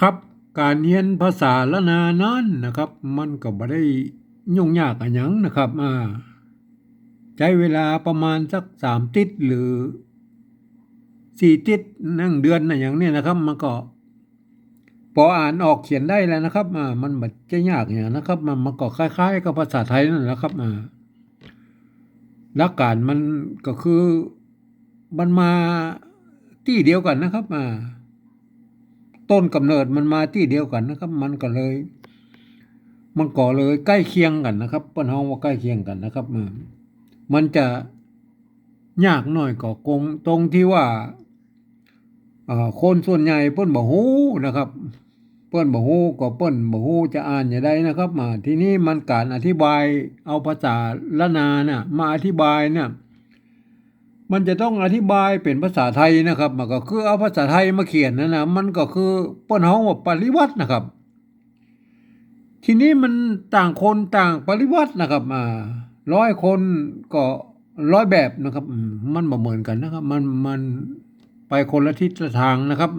ครับการเรียนภาษาละนานั้นนะครับมันก็บ่ได้ยุ่งยากอะหยังนะครับใช้เวลาประมาณสัก3 ติดหรือ4 ติดนั่งเดือนนะอย่างเนี้ยนะครับมันก็พออ่านออกเขียนได้แล้วนะครับมันบ่จะยากอย่างนะครับมันก็คล้ายๆกับภาษาไทยนั่นแหละครับหลักการมันก็คือมันมาที่เดียวกันนะครับต้นกำเนิดมันมาที่เดียวกันนะครับมันก็เลยใกล้เคียงกันนะครับเปิ้นเฮาว่าใกล้เคียงกันนะครับมันจะยากน้อยก็คงตรงที่ว่าคนส่วนใหญ่เปิ้นบ่ฮู้นะครับเปิ้นบ่ฮู้ก็เปิ้นบ่ฮู้จะอ่านจั่งใดนะครับทีนี้มันการอธิบายเอาภาษาละนาน่ะมาอธิบายเนี่ยมันจะต้องอธิบายเป็นภาษาไทยนะครับมันก็คือเอาภาษาไทยมาเขียนนั่นน่ะมันก็คือเปิ้นเฮาว่าปริวัตินะครับทีนี้มันต่างคนต่างปริวัตินะครับ100 คนก็100แบบนะครับมันบ่เหมือนกันนะครับมันไปคนละทิศละทางนะครับ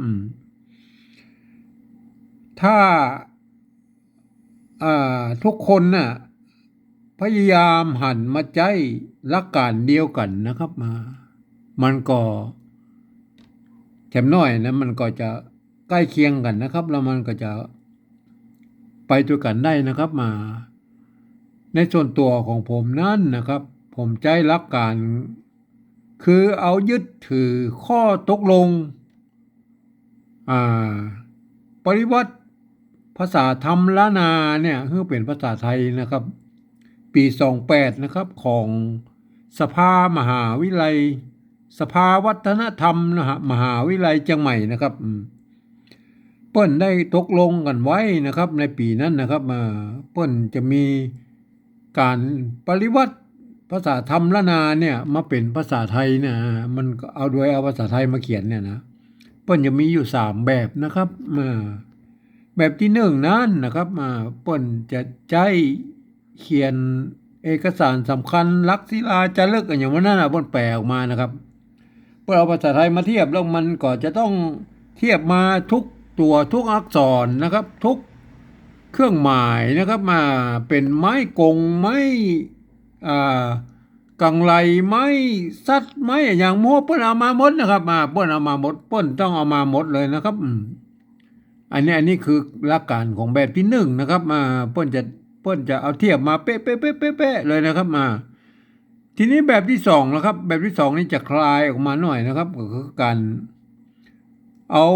ถ้าทุกคนน่ะพยายามหันมาใช้หลักการเดียวกันนะครับมันก็แถมน้อยนะมันก็จะใกล้เคียงกันนะครับแล้วมันก็จะไปด้วยกันได้นะครับในส่วนตัวของผมนั้นนะครับผมใช้หลักการคือเอายึดถือข้อตกลงปริวัติภาษาธรรมล้านนาเนี่ยคือเป็นภาษาไทยนะครับปี28นะครับของสภามหาวิทยาลัยสภาวัฒนธรรมนะฮะมหาวิทยาลัยเชียงใหม่นะครับเปิ้นได้ตกลงกันไว้นะครับในปีนั้นนะครับเปิ้นจะมีการปริวัติภาษาธรรมล้านนาเนี่ยมาเป็นภาษาไทยนะมันก็เอาภาษาไทยมาเขียนเนี่ยนะเปิ้นจะมีอยู่3แบบนะครับแบบที่1นั้นนะครับเปิ้นจะใช้เขียนเอกสารสำคัญลักษิลาจารึกอย่างว่านั้นเปิ้นแปลออกมานะครับเพื่อเอาภาษาไทยมาเทียบแล้วมันก็จะต้องเทียบมาทุกตัวทุกอักษรนะครับทุกเครื่องหมายนะครับเป็นไม้กงไม้กังไลไม้สัตว์ไม้อย่างโมเปิ้นเอามาหมดนะครับเปิ้นเอามาหมดเปิ้นต้องเอามาหมดเลยนะครับอันนี้คือหลักการของแบบที่1นะครับเปิ้นจะเอาเทียบมาเป๊ะๆๆๆเลยนะครับทีนี้แบบที่2นะครับแบบที่2นี่จะคลายออกมาหน่อยนะครับก็คือการเอา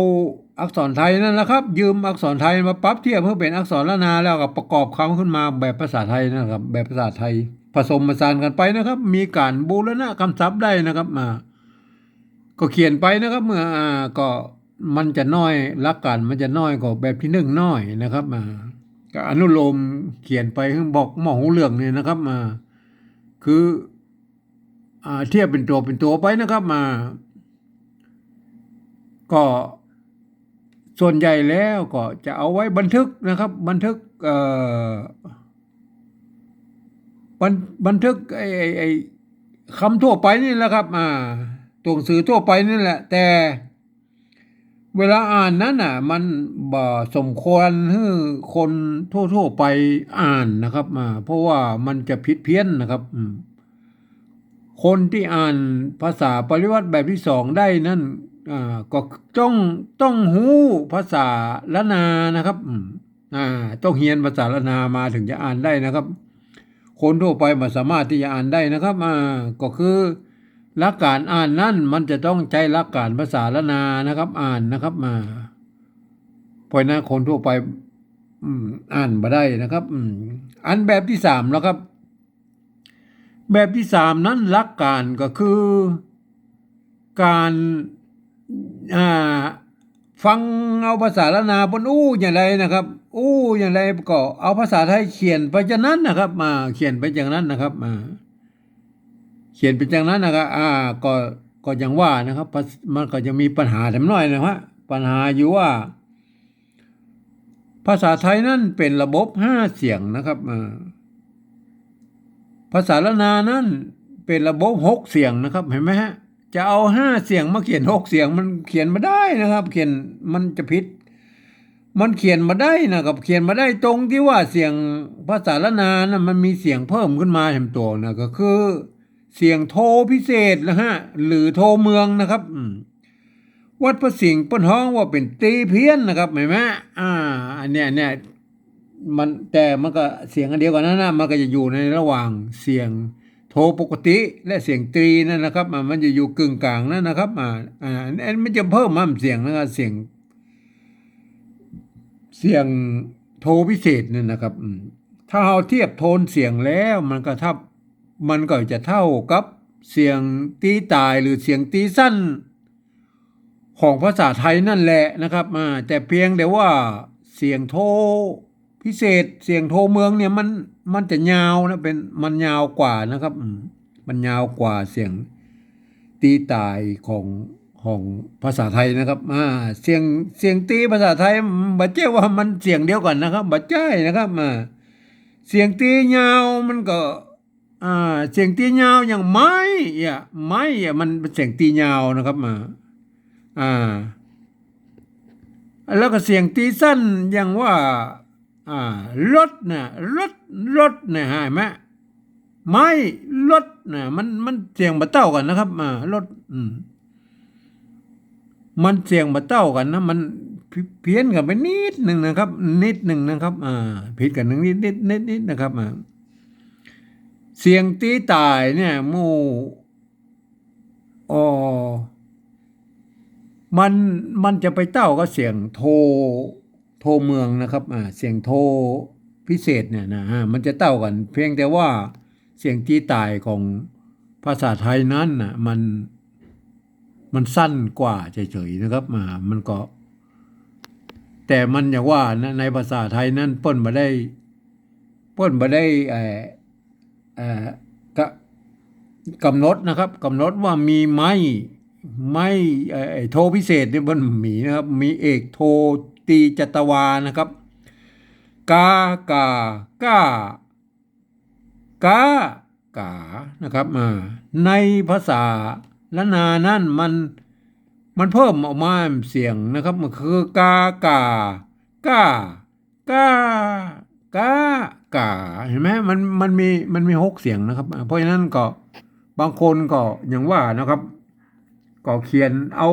อักษรไทยนั่นแหละครับยืมอักษรไทยมาปรับเทียบเพื่อเป็นอักษรล้านนาแล้วก็ประกอบคำขึ้นมาแบบภาษาไทยนะครับแบบภาษาไทยผสมผสานกันไปนะครับมีการบูรณะคำศัพท์ได้นะครับก็เขียนไปนะครับเมื่อก็มันจะน้อยหลักการมันจะน้อยกว่าแบบที่1น้อยนะครับก็อนุโลมเขียนไปคือบอกหมอหูเรื่องนี่นะครับคือเทียบเป็นตัวไปนะครับก็ส่วนใหญ่แล้วก็จะเอาไว้บันทึกนะครับบันทึกบันทึกไอ้คำทั่วไปนี่แหละครับตัวหนังสือทั่วไปนี่แหละแต่เวลาอ่านนั้นมันบ่สมควรให้คนทั่วไปอ่านนะครับเพราะว่ามันจะผิดเพี้ยนนะครับคนที่อ่านภาษาปริวัติแบบที่2ได้นั่นก็ต้องหู้ภาษาละนานะครับต้องเรียนภาษาละนามาถึงจะอ่านได้นะครับคนทั่วไปไม่สามารถที่จะอ่านได้นะครับก็คือหลักการอ่านนั่นมันจะต้องใช้หลักการภาษาละนานะครับอ่านนะครับเพราะนั้นคนทั่วไปอ่านบ่ได้นะครับอันแบบที่3แล้วครับแบบที่3นั้นหลักการก็คือการฟังเอาภาษาละนาเปิ้นอย่างไรนะครับอย่างไรก็เอาภาษาไทยเขียนไปจากนั้นนะครับเขียนไปจากนั้นนะครับเขียนไปจากนั้นนะครับก็อย่างว่านะครับมันก็จะมีปัญหาแต่น้อยนะครับปัญหาอยู่ว่าภาษาไทยนั้นเป็นระบบ5เสียงนะครับภาษาละนานั้นเป็นระบบ6เสียงนะครับเห็นไหมฮะจะเอา5เสียงมาเขียน6เสียงมันเขียนไม่ได้นะครับเขียนมันจะผิด มันเขียนมาได้นะครับเขียนมาได้ตรงที่ว่าเสียงภาษาละนานะมันมีเสียงเพิ่มขึ้นมาแถมตัวนะก็คือเสียงโทพิเศษนะฮะหรือโทเมืองนะครับวัดพระสิงห์เปิ้นฮ้องว่าเป็นตีเพี้ยนนะครับเห็นไหมอันเนี้ยมันแต่มันก็เสียงอันเดียวกันนะมันก็จะอยู่ในระหว่างเสียงโทปกติและเสียงตรีนั่นนะครับมันจะอยู่กึ่งกลางนั่นนะครับอันมันจะเพิ่มมั่มเสียงนะครับเสียงโทพิเศษนั่นนะครับถ้าเราเทียบโทนเสียงแล้วมันก็จะเท่ากับเสียงตีตายหรือเสียงตีสั้นของภาษาไทยนั่นแหละนะครับแต่เพียงแต่ว่าเสียงโทพิเศษเสียงโทเมืองเนี่ยมันจะยาวนะมันยาวกว่านะครับมันยาวกว่าเสียงตีตายของภาษาไทยนะครับเสียงตีภาษาไทยบัดเจ้ว่ามันเสียงเดียวกันนะครับบัดใจนะครับเสียงตียาวมันก็เสียงตียาวอย่างไม้มันเป็นเสียงตียาวนะครับแล้วก็เสียงตีสั้นอย่างว่ารถนะรถนะเห็นไหมไม้รถนะมันเสียงบ่เต้ากันนะครับรถมันเสียงบ่เต้ากันนะมันเพี้ยนกันไปนิดหนึ่งนะครับนิดหนึ่งนะครับผิดกันหนึ่งนิดนะครับเสียงตีตายเนี่ยมันจะไปเต้าก็เสียงโทเมืองนะครับเสียงโทพิเศษเนี่ยนะมันจะเต้ากันเพียงแต่ว่าเสียงตีตายของภาษาไทยนั้นน่ะมันสั้นกว่าเฉยๆนะครับมันก็แต่มันอย่างว่านะในภาษาไทยนั้นเปิ้นบ่ได้กำหนดนะครับกำหนดว่ามีไม้โทพิเศษเนี่ยมันมีนะครับมีเอกโทตีจัตวานะครับกากานะครับในภาษาละนานั่นมันเพิ่มออกมาเสียงนะครับมันคือกากเห็นไหมมันมี6เสียงนะครับเพราะฉะนั้นก็บางคนก็อย่างว่านะครับก็เขียนเอา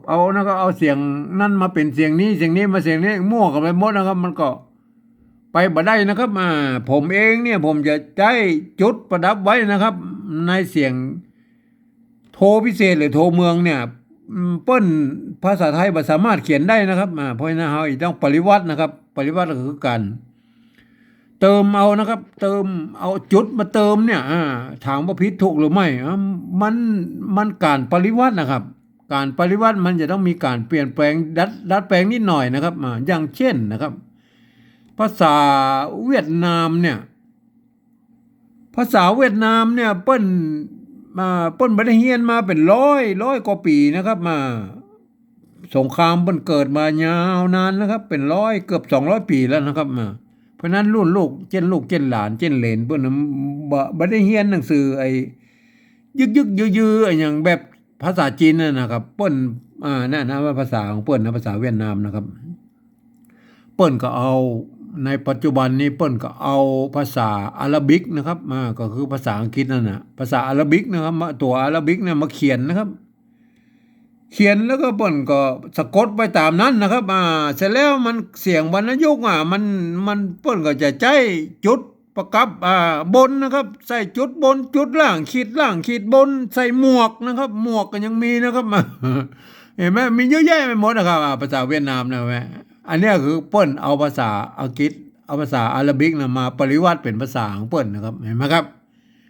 เอานะครับเอาเสียงนั่นมาเป็นเสียงนี้มาเสียงนี้มั่วกันไปหมดนะครับมันก็ไปบ่ได้นะครับผมเองเนี่ยผมจะใช้จุดประดับไว้นะครับในเสียงโทพิเศษหรือโทเมืองเนี่ยเปิ้นภาษาไทยบ่สามารถเขียนได้นะครับเพราะฉะนั้นเราต้องปริวัตินะครับปริวัติก็คือการเติมเอานะครับเติมเอาจุดมาเติมเนี่ยถามว่าผิดถูกหรือไม่มันการปริวัตินะครับการปริวัติมันจะต้องมีการเปลี่ยนแปลงดัดแปลงนิดหน่อยนะครับอย่างเช่นนะครับภาษาเวียดนามเนี่ยเปิ้นบ่ได้เรียนมาเป็นร้อยกว่าปีนะครับสงครามเปิ้นเกิดมายาวนานนะครับเป็นเกือบ200ปีแล้วนะครับเพราะนั้นรุ่นลูกเจนหลานเจนเหลนเปิ้นบ่ได้เรียนหนังสือไอ้ยึกยือๆไอ้อย่างแบบภาษาจีนนั่นนะครับเปิ้นนั่นนะว่าภาษาของเปิ้นนะภาษาเวียดนามนะครับเปิ้นก็เอาในปัจจุบันนี้เปิ้นก็เอาภาษาอาหรับิกนะครับก็คือภาษาอังกฤษนั่นน่ะภาษาอาหรับิกนะครับตัวอาหรับิกเนี่ยมาเขียนนะครับเขียนแล้วก็เปิ้นก็สะกดไปตามนั้นนะครับเสร็จแล้วมันเสียงวรรณยุกต์มันเปิ้นก็จะใช้จุดประกับบนนะครับใส่จุดบนจุดล่างขีดบนใส่หมวกนะครับหมวกก็ยังมีนะครับเห็นไหมมีเยอะแยะไปหมดนะครับภาษาเวียดนามนะแม่อันนี้คือเปิ้นเอาภาษาอังกฤษเอาภาษาอาหรับิกนะมาปริวัติเป็นภาษาของเปิ้นนะครับเห็นไหมครับ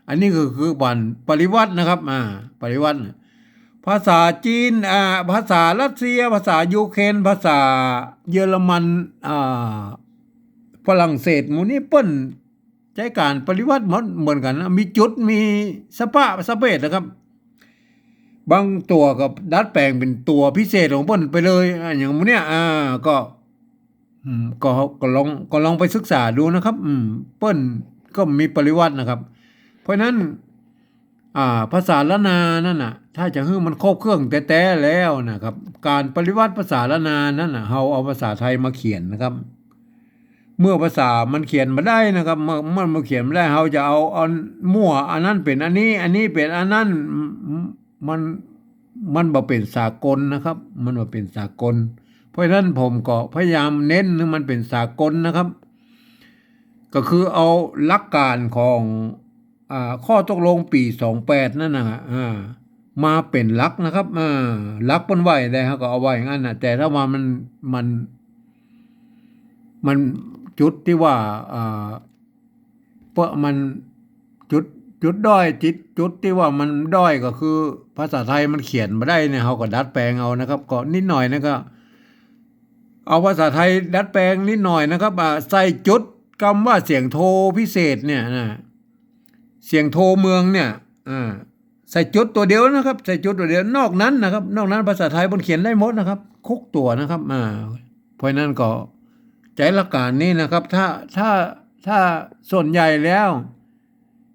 อันนี้คือการปริวัตินะครับปริวัติภาษาจีนภาษารัสเซียภาษายูเครนภาษาเยอรมันฝรั่งเศสหมู่นี้เปิ้นใช้การปริวัติเหมือนกันนะมีจุดมีสเปซนะครับบางตัวกับดัดแปลงเป็นตัวพิเศษของเปิ้นไปเลยอย่างเนี้ยก็ลองไปศึกษาดูนะครับเปิ้นก็มีปริวัตินะครับเพราะนั้น ภาษาละนานั่นน่ะถ้าจะให้มันครบเครื่องแต่แล้วนะครับการปริวัติภาษาละนานั่นน่ะเราเอาภาษาไทยมาเขียนนะครับเมื่อภาษามันเขียนมาได้นะครับเมื่อมันเขียนมาได้เราจะเอามั่วอันนั้นเป็นอันนี้อันนี้เป็นอันนั้นมันมันบ่เป็นสากลนะครับมันบ่เป็นสากลเพราะฉะนั้นผมก็พยายามเน้นให้มันเป็นสากลนะครับก็คือเอาหลักการของข้อตกลงปี28นั่นนะมาเป็นหลักนะครับหลักมันไว้ได้ครับก็เอาไว้อย่างนั้นนะแต่ถ้าว่ามันจุดที่ว่าเพราะมันจุดด้อยจุดที่ว่ามันด้อยก็คือภาษาไทยมันเขียนมาได้เนี่ยเขาก็ดัดแปลงเอานะครับก็นิดหน่อยนะก็เอาภาษาไทยดัดแปลงนิดหน่อยนะครับใส่จุดคำว่าเสียงโทพิเศษเนี่ยนะเสียงโทเมืองเนี่ยใส่จุดตัวเดียวนะครับใส่จุดตัวเดียวนอกนั้นนะครับนอกนั้นภาษาไทยมันเขียนได้หมดนะครับคุกตัวนะครับเพราะนั้นก็ใจหลักการนี้นะครับถ้าส่วนใหญ่แล้ว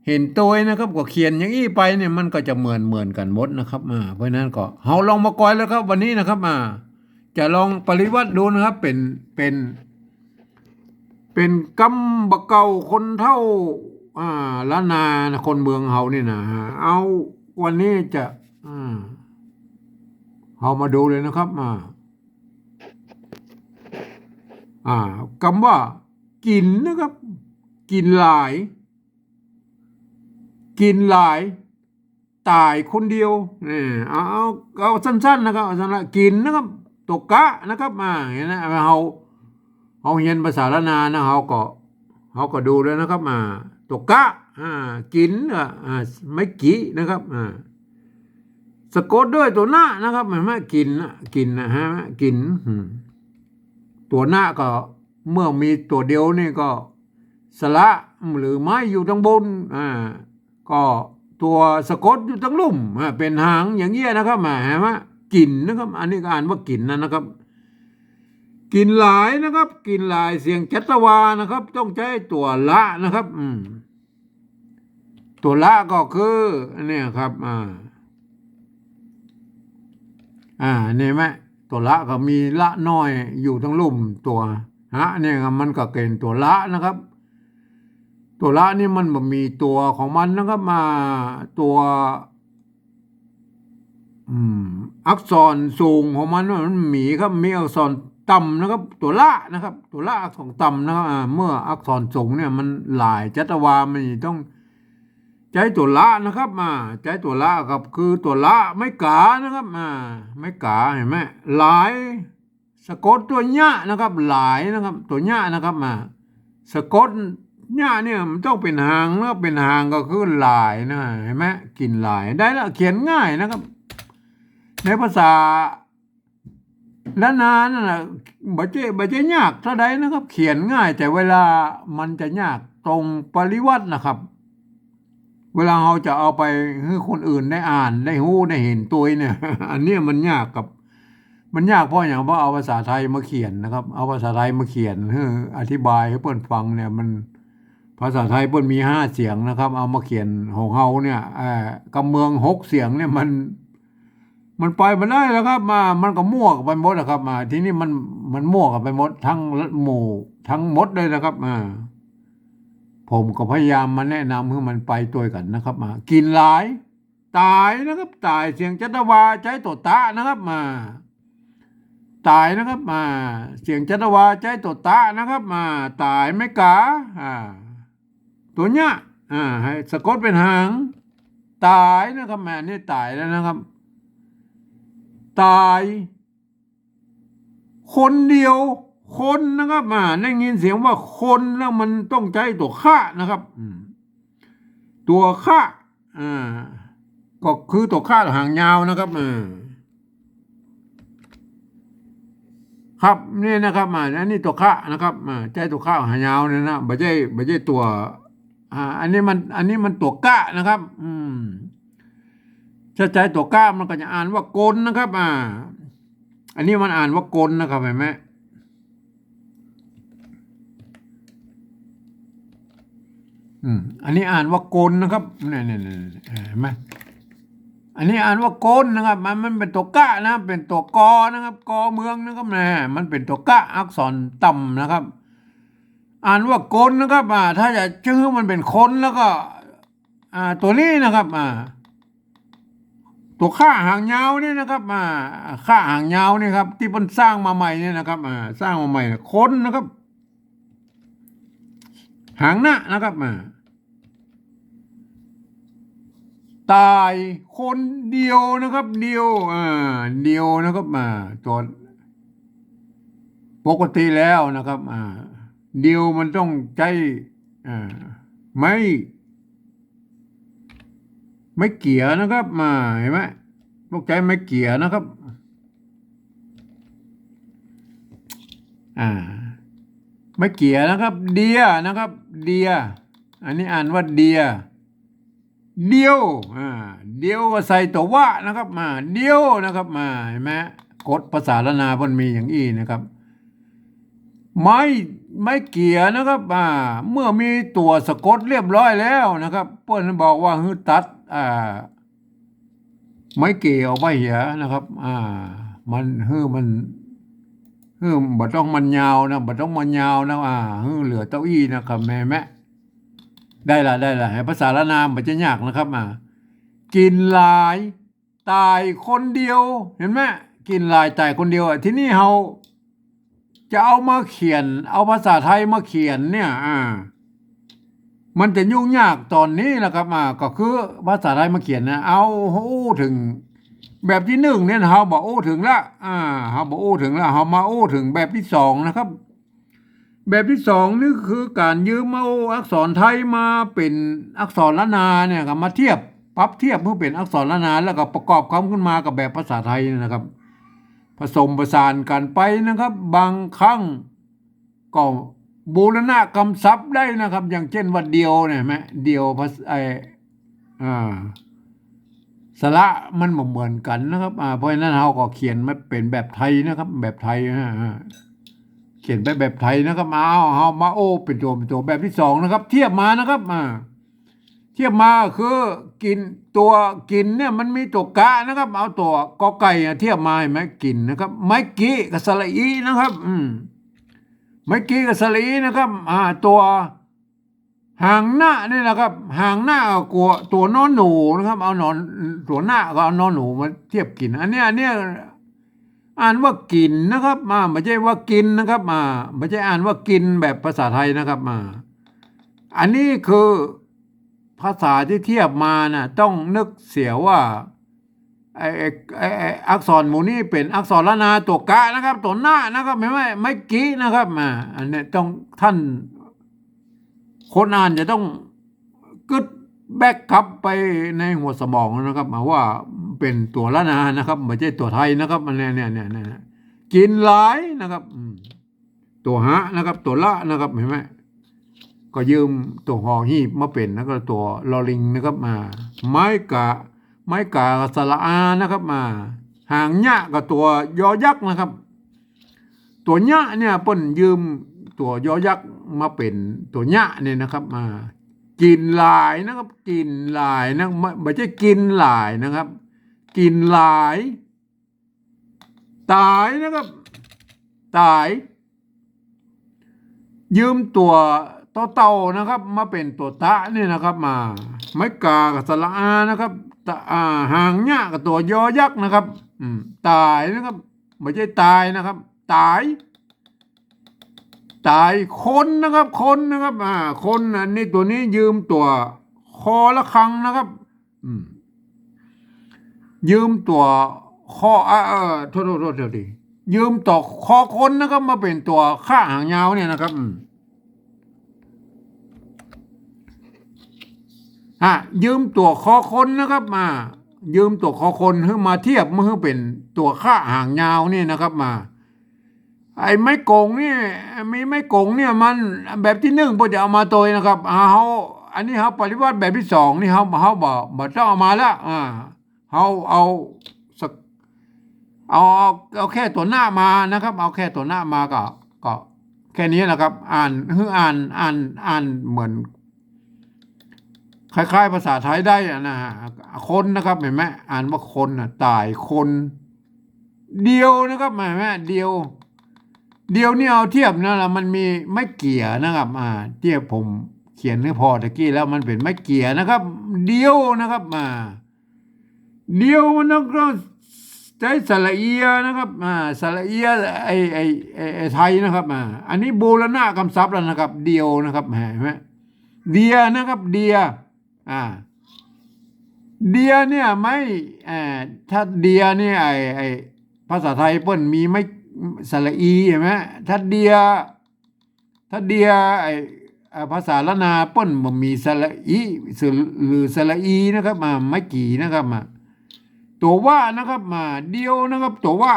เห็นตัวนะครับก็เขียนอย่างนี้ไปเนี่ยมันก็จะเหมือนกันหมดนะครับเพราะนั้นก็เฮาลองมากอยแล้วครับวันนี้นะครับจะลองปริวัติดูนะครับเป็นกำบะเก่าคนเท่าละนาคนเมืองเฮานี่นะเอาวันนี้จะเฮามาดูเลยนะครับคำว่ากินนะครับกินหลายตายคนเดียวนี่เอาสั้นๆนะครับเอาสั้นๆกินนะครับตกกะนะครับเห็นไหมเรียนภาษาละนานะเขาก็ดูแล้วนะครับตกกะกินไม่กี่นะครับสะกดด้วยตัวหน้านะครับเห็นไหมกินนะฮะกินตัวหน้าก็เมื่อมีตัวเดียวนี่ก็สระหรือไม้อยู่ทั้งบนก็ตัวสะกดอยู่ทั้งลุ่มเป็นหางอย่างเงี้ยนะครับเห็นไหมกินนะครับอันนี้ก็อ่านว่ากินนะครับกินหลายนะครับกินหลายเสียงจัตวานะครับต้องใช้ตัวละนะครับตัวละก็คือเนี่ยครับนี่ไหมตัวละก็มีละน้อยอยู่ทั้งลุ่มตัวเนี่ยมันก็เกณฑ์ตัวละนะครับตัวละนี่มันมีตัวของมันนะครับตัวอักษรสูงของมันมีครับมีอักษรต่ำนะครับตัวละนะครับตัวละอักษรต่ำนะครับเมื่ออักษรสูงเนี่ยมันหลายจัตวามันต้องใจตัวละนะครับใจตัวละครับคือตัวละไม่กานะครับไม่กาเห็นไหมหลายสะกดตัวเนี้ยนะครับหลายนะครับตัวเนี้ยนะครับสะกดเนี้ยเนี่ยมันต้องเป็นหางนะเป็นหางก็คือหลายนะเห็นไหมกินหลายได้แล้วเขียนง่ายนะครับในภาษาละนานน่ะบ่เจ๊ยากเท่าใดนะครับ เขียนง่ายแต่เวลามันจะยากตรงปริวัตินะครับเวลาเราจะเอาไปให้คนอื่นได้อ่านได้รู้ได้เห็นตัวเนี่ย อันนี้มันยากมันยากเพราะอย่างเพราะเอาภาษาไทยมาเขียนนะครับเอาภาษาไทยมาเขียนเพื่ออธิบายให้เพื่อนฟังเนี่ยมันภาษาไทยเพื่อนมี5 เสียงนะครับเอามาเขียนของเฮาเนี่ยกำเมือง6 เสียงเนี่ยมันไปมาได้แล้วครับมันก็มั่วกันไปหมดนะครับทีนี้มันมั่วกันไปหมดทั้งหมู่ทั้งหมดเลยนะครับผมก็พยายามมาแนะนำให้มันไปตัวกันนะครับกินหลายตายนะครับตายเสียงจัตวาใช้ตัวตะนะครับตายนะครับเสียงจัตวาใช้ตัวตะนะครับตายไม่กาตัวเนี้ยให้สะกดเป็นหางตายนะครับนี่ตายแล้วนะครับตายคนเดียวคนนะครับได้ยินเสียงว่าคนแล้วมันต้องใช้ตัวฆ่านะครับตัวฆ่าก็คือตัวฆ่าหางยาวนะครับครับนี่นะครับอันนี้ตัวฆ่านะครับใช้ตัวฆ่าหางยาวเนี่ยนะไม่ใช่ตัวอันนี้มันตัวก้านะครับถ้าใช้ตัวก้ามันก็จะอ่านว่ากลนะครับอันนี้มันอ่านว่ากลนะครับเห็นไหม อันนี้อ่านว่ากลนะครับเนี่ยเห็นไหมอันนี้อ่านว่ากลนะครับมันเป็นตัวกะนะเป็นตัวกอนะครับกอเมืองนะครับนะมันเป็นตัวกะอักษรต่ำนะครับ อ่านว่ากลนะครับถ้าจะชื่อมันเป็นคนแล้วก็ตัวนี้นะครับตัวข้าหางยาวนี่นะครับข้าหางยาวนี่ครับที่มันสร้างมาใหม่นี่นะครับสร้างมาใหม่คนนะครับหางหน้านะครับตายคนเดียวนะครับเดียวเดียวนะครับตัวปกติแล้วนะครับเดียวมันต้องใช้ไม่เกี่ยนะครับเห็นไหมต้องใช้ไม่เกี่ยนะครับไม่เกี่ยนะครับเดียนะครับเดียอันนี้อ่านว่าเดียเดียวเดียวก็ใส่ตัวว่านะครับเดียวนะครับเห็นไหมกฎภาษาละนามันมีอย่างอี้นะครับไม่เกี่ยนะครับเมื่อมีตัวสะกดเรียบร้อยแล้วนะครับเพื่อนบอกว่าให้ตัดไม่เกี่ยวไม่เหียนะครับมันบัดต้องมันยาวนะบัดต้องมันยาวนะเหลือเต้าอี้นะครับแม่ได้ละให้ภาษาละนามมันจะยากนะครับกินลายตายคนเดียวเห็นไหมกินลายตายคนเดียวที่นี่เราจะเอามาเขียนเอาภาษาไทยมาเขียนเนี่ยมันจะยุ่งยากตอนนี้นะครับก็คือภาษาไทยมาเขียนนะเอาถึงแบบที่หนึ่งเนี่ยเราบอกถึงละเราบอกถึงละเรามาถึงแบบที่สองนะครับแบบที่สองนี่คือการยืมเอาอักษรไทยมาเป็นอักษรละนาเนี่ยครับมาเทียบปรับเทียบเพื่อเป็นอักษรละนาแล้วก็ประกอบคำขึ้นมากับแบบภาษาไทยนะครับผสมผสานกันไปนะครับ บางครั้งก็บูรณะคำศัพท์ได้นะครับ อย่างเช่นว่าเดียวเนี่ยไหมเดียวภาษาสระมันเหมือนกันนะครับเพราะฉะนั้นเราก็เขียนมาเป็นแบบไทยนะครับ แบบไทยเขียนไปแบบไทยนะครับเอามาเป็นตัวแบบที่สองนะครับ เทียบมานะครับเทียบมาคือกินตัวกินเนี่ยมันมีตัวกะนะครับ เอาตัวกอไก่เทียบมาเห็นไหมกินนะครับ ไม้กี้กับสระอีนะครับไม้กี้กับสระอีนะครับตัวหางหน้านี่นะครับหางหน้ากลัวตัวนอนหนูนะครับ เอานอนตัวหน้าก็เอานอนหนูมาเทียบกินอันเนี้ยอ่านว่ากินนะครับไม่ใช่ว่ากินนะครับไม่ใช่อ่านว่ากินแบบภาษาไทยนะครับอันนี้คือภาษาที่เทียบมานะต้องนึกเสียว่าไอ้อักษรหมู่นี้เป็นอักษรละนาตัวกะนะครับตัวหน้านะครับไม่กี้นะครับอันนี้ต้องท่านคนอ่านจะต้องกึดแบกกลับไปในหัวสมองนะครับว่าเป็นตัวละนานะครับไม่ใช่ตัวไทยนะครับมันเนี่ยกินหลายนะครับตัวหะนะครับตัวละนะครับเห็นไหมก็ยืมตัวหอหีบมาเป็นแล้วก็ตัวลอลิงนะครับไม้กาสระอานะครับหางหญ้ากับตัวยอยักษ์นะครับ ตัวหญ้าเนี่ยเปิ้นยืมตัวยอยักษ์มาเป็นตัวหญ้าเนี่ยนะครับกินหลายนะครับ กินหลายนะไม่ใช่กินหลายนะครับ กินหลายตายนะครับตายยืมตัวเต่านะครับ มาเป็นตัวตะนี่นะครับไม้กากับสระอานะครับหางหญ้ากับตัวยอยักษ์นะครับตายนะครับไม่ใช่ตายนะครับ ตายคนนะครับคนนะครับคนอันนี้ตัวนี้ยืมตัวคอละครังนะครับยืมตัวคอโทษทียืมตัวคอคนนะครับ มาเป็นตัวข้าหางยาวเนี่ยนะครับยืมตัวคอคนนะครับยืมตัวคอคนให้มาเทียบเมื่อเป็นตัวข้าหางยาวนี่นะครับไอ้ไม้กงนี่มีไม้กงเนี่ยมันแบบที่หนึ่งพอจะเอามาตัวนะครับอันนี้เขาปฏิวัติแบบที่สองนี่เขาบอกต้องเอามาแล้วเขาสักเอาแค่ตัวหน้ามานะครับ เอาแค่ตัวหน้ามาก็แค่นี้นะครับอ่านเหมือน คล้ายๆภาษาไทยได้นะฮะคนนะครับเห็นไหมอ่านว่าคนนะตายคนเดียวนะครับเห็นไหมเดียวเดียวนี่เอาเทียบนะละมันมีไม่เกี่ยนะครับเทียบผมเขียนให้พอตะกี้แล้วมันเป็นไม่เกี่ยนะครับ เดียวนะครับเดียวมันต้องใช้สระเอียนะครับสระเอียไอไทยนะครับอันนี้โบราณคำศัพท์แล้วนะครับเดียวนะครับเห็นไหมเดียนะครับเดียอ่าเดียเนี่ยไม่ถ้าเดียเนี่ยไอภาษาไทยเปิ้นมีไม่สระอีเห็นไหมถ้าเดียภาษาละนาเปิ้นบ่มีสระอีหรือสระอีนะครับไม่กี่นะครับตัวว่านะครับเดียวนะครับตัวว่า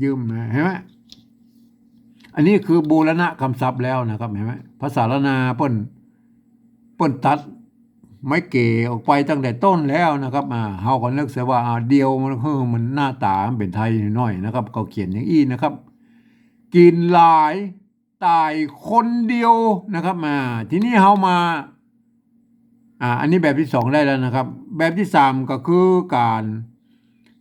ยืมเห็นไหมอันนี้คือบูรณะคำศัพท์แล้วนะครับเห็นไหมภาษาละนาเปิ้นตัดไม่เก๋ออกไปตั้งแต่ต้นแล้วนะครับเฮาก็นึกเสียว่าเดียวมันหน้าตาเป็นไทยน้อยนะครับเขาเขียนอย่างอี้นะครับ กินหลายตายคนเดียวนะครับทีนี้เฮามาอันนี้แบบที่สองได้แล้วนะครับ แบบที่สามก็คือการ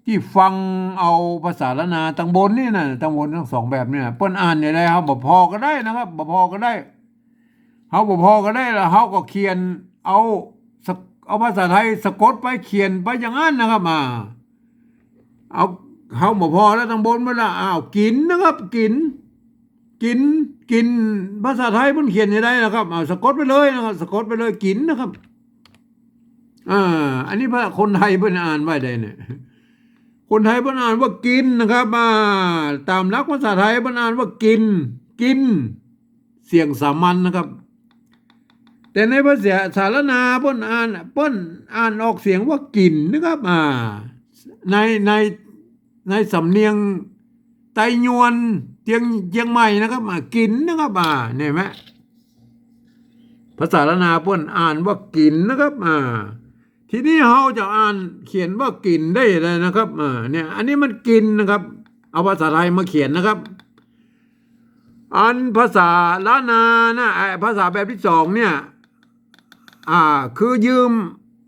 ที่ฟังเอาภาษาละนาตังบนนี่นะตังบนทั้งสองแบบเนี่ยเปิ้นอ่านอย่างไรเฮาบ่พอก็ได้นะครับบ่พอก็ได้เฮาบ่พอก็ได้แล้วเฮาก็เขียนเอาภาษาไทยสะกดไปเขียนไปอย่างนั้นนะครับเอาเฮาบ่พอแล้วตังบนมาละกินนะครับกินภาษาไทยมันเขียนอย่างไรนะครับสะกดไปเลยนะครับสะกดไปเลยกินนะครับอันนี้คนไทยเพิ่นอ่านไว้ได้เนี่ยคนไทยเพิ่นอ่านว่ากินนะครับตามหลักภาษาไทยเพิ่นอ่านว่ากินเสียงสามัญนะครับแต่ในภาษาสารนาเพิ่นอ่านออกเสียงว่ากินนะครับในสำเนียงไตยวนเชียงใหม่นะครับกินนะครับเนี่ยไหมภาษาละนาเพิ่นอ่านว่ากินนะครับทีนี้เฮาจะอ่านเขียนว่ากินได้เลยนะครับเนี่ยอันนี้มันกินนะครับเอาภาษาไทยมาเขียนนะครับอันภาษาละนานะภาษาแบบที่สองเนี่ยคือยืม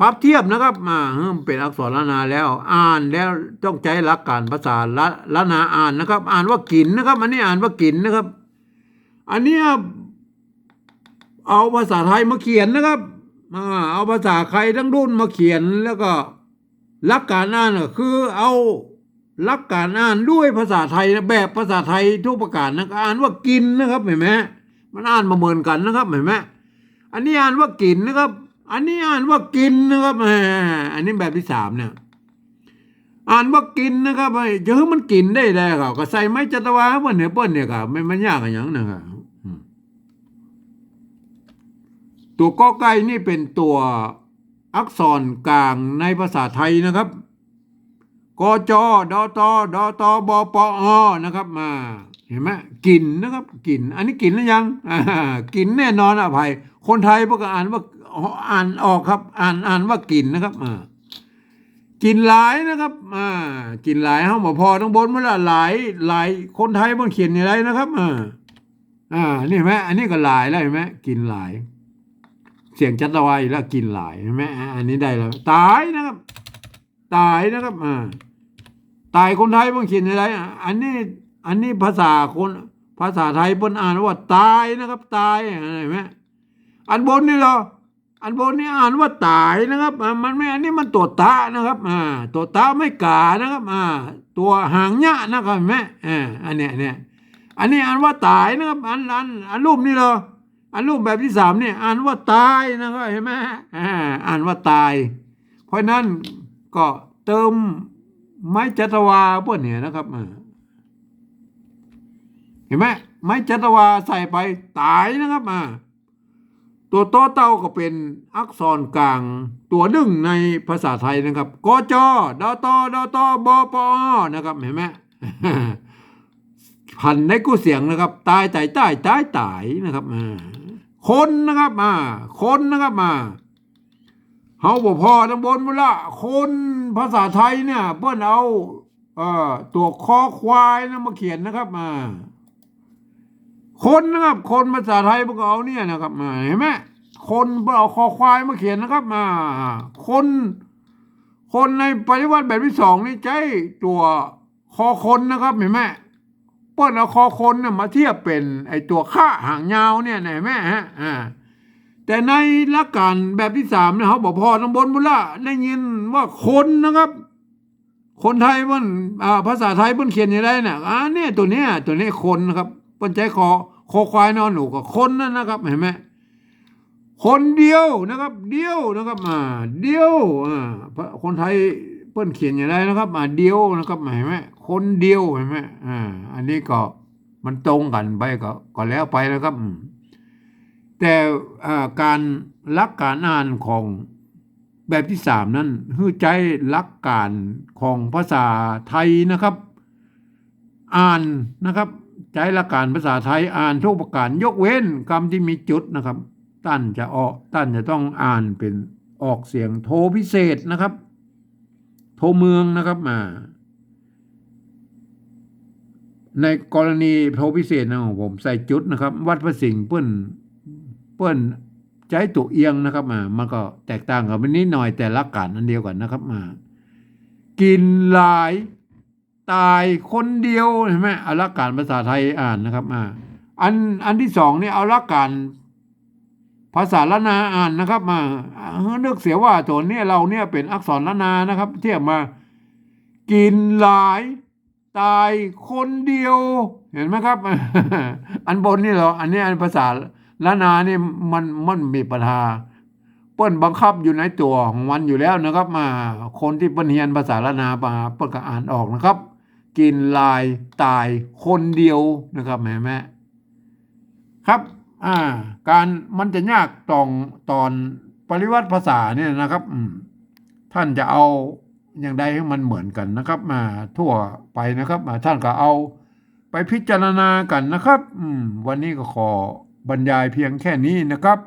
พับเทียบนะครับเป็นอักษรละนาแล้วอ่านแล้วต้องใช้หลักการภาษาละนาอ่านนะครับอ่านว่ากินนะครับอันนี้อ่านว่ากินนะครับอันนี้เอาภาษาไทยมาเขียนนะครับเอาภาษาใครทั้งรุ่นมาเขียนแล้วก็หลักการอ่านก็คือเอาหลักการอ่านด้วยภาษาไทยแบบภาษาไทยทุกประการนะอ่านว่ากินนะครับเห็นไหมมันอ่านมาเหมือนกันนะครับเห็นไหมอันนี้อ่านว่ากินนะครับอันนี้อ่านว่ากินนะครับอันนี้แบบที่สามเนี่ยอ่านว่ากินนะครับจะให้มันกินได้ครับก็ใส่ไม้จัตวาเปิ้ลเนี่ยครับมันยากอย่างนะครับตัวกอไก่นี่เป็นตัวอักษรกลางในภาษาไทยนะครับกจดตบปอนะครับเห็นไหมกินนะครับกินอันนี้กินหรือยังกินแน่นอนอภัยคนไทยพวกอ่านว่าอ่านออกครับอ่านว่ากินนะครับกินหลายนะครับกินหลายเฮาบ่พอทั้งบนมันละหลายคนไทยมันเขียนอย่างไรนะครับนี่เห็นไหมอันนี้ก็หลายแล้วเห็นไหมกินหลายเสียงจัตวาอีกแล้วกินหลายเห็นไหมอันนี้ได้แล้วตายนะครับตายนะครับตายคนไทยมันเขียนอย่างไรอันนี้ภาษาไทยเพิ่นอ่านว่าตายนะครับตายเห็นไหมอันบนนี่เหรออันบนนี่อ่านว่าตายนะครับมันไม่อันนี้มันตัวตะนะครับตัวตะไม่กานะครับตัวหางยะนะครับเห็นไหมอันเนี้ยอันนี้อ่านว่าตายนะครับอันรูปนี่เหรออันรูปแบบที่สามเนี่ยอ่านว่าตายนะครับเห็นไหมอ่านว่าตายเพราะนั้นก็เติมไม้จัตวาพวกเนี่ยนะครับเห็นไหมไม้จัตวาใส่ไปตายนะครับตัวต่อเต้าก็เป็นอักษรกลางตัวหนึ่งในภาษาไทยนะครับกจดตบปอนะครับเห็นไหมพันในกู้เสียงนะครับตายนะครับคนนะครับคนนะครับเฮาบ่พอทั้งบนหมดละคนภาษาไทยเนี่ยเพิ่นเอาตัวคอควายนะมาเขียนนะครับคนนะครับคนภาษาไทยพวกเอาเนี่ยนะครับเห็นไหม คนเอาคอควายมาเขียนนะครับคนคนในปฏิวัติแบบที่สองนี่ใช้ตัวคอคนนะครับเห็นไหมเปิ้ลเอาคอคนน่ะมาเทียบเป็นไอตัวข้าหางยาวเนี่ยเห็นไหมฮะแต่ในหลักการแบบที่สามเนี่ยเขาบอกพอตำบลบุระได้ยินว่าคนนะครับ คนไทยมันภาษาไทยเปิ้นเขียนอย่างไรเนี่ยเนี่ยตัวเนี้ยคนนะครับเปิ้นใช้คอควายนอนหนูก็คนนั่นนะครับเห็นไหมคนเดียวนะครับเดียวนะครับเดียวคนไทยเปิ้นเขียนอย่างไรนะครับเดียวนะครับเห็นไหมคนเดียวเห็นไหมอันนี้ก็มันตรงกันไปก็แล้วไปนะครับ แต่การลักการอ่านของแบบที่สามนั้นคือใจลักการของภาษาไทยนะครับ อ่านนะครับใจลักการภาษาไทยอ่านทุกประการยกเว้นคำที่มีจุดนะครับท่านจะต้องอ่านเป็นออกเสียงโทพิเศษนะครับ โทเมืองนะครับในกรณีโทพิเศษนะของผมใส่จุดนะครับ วัดพระสิงห์เปิ้นใจตัวเอียงนะครับมันก็แตกต่างกันไปนิดหน่อยแต่หลักการอันเดียวกันนะครับกินหลายตายคนเดียวเห็นไหมเอาหลักการภาษาไทยอ่านนะครับอันที่สองนี่เอาหลักการภาษาละนาอ่านนะครับนึกเสียว่าตัวนี้เราเนี่ยเป็นอักษรละนานะครับ เทียบมากินหลายตายคนเดียวเห็นไหมครับ อันบนนี่เหรออันนี้อันภาษาละนานี่มันมีปัญหาเปิ้นบังคับอยู่ในตัวของมันอยู่แล้วนะครับคนที่เปิ้นเรียนภาษาละนาเปิ้นก็อ่านออกนะครับ กินลายตายคนเดียวนะครับเห็นไหมครับการมันจะยากตอนปริวัติภาษาเนี่ยนะครับท่านจะเอาอย่างใดให้มันเหมือนกันนะครับทั่วไปนะครับท่านก็เอาไปพิจารณากันนะครับวันนี้ก็ขอบรรยายเพียงแค่นี้นะครับ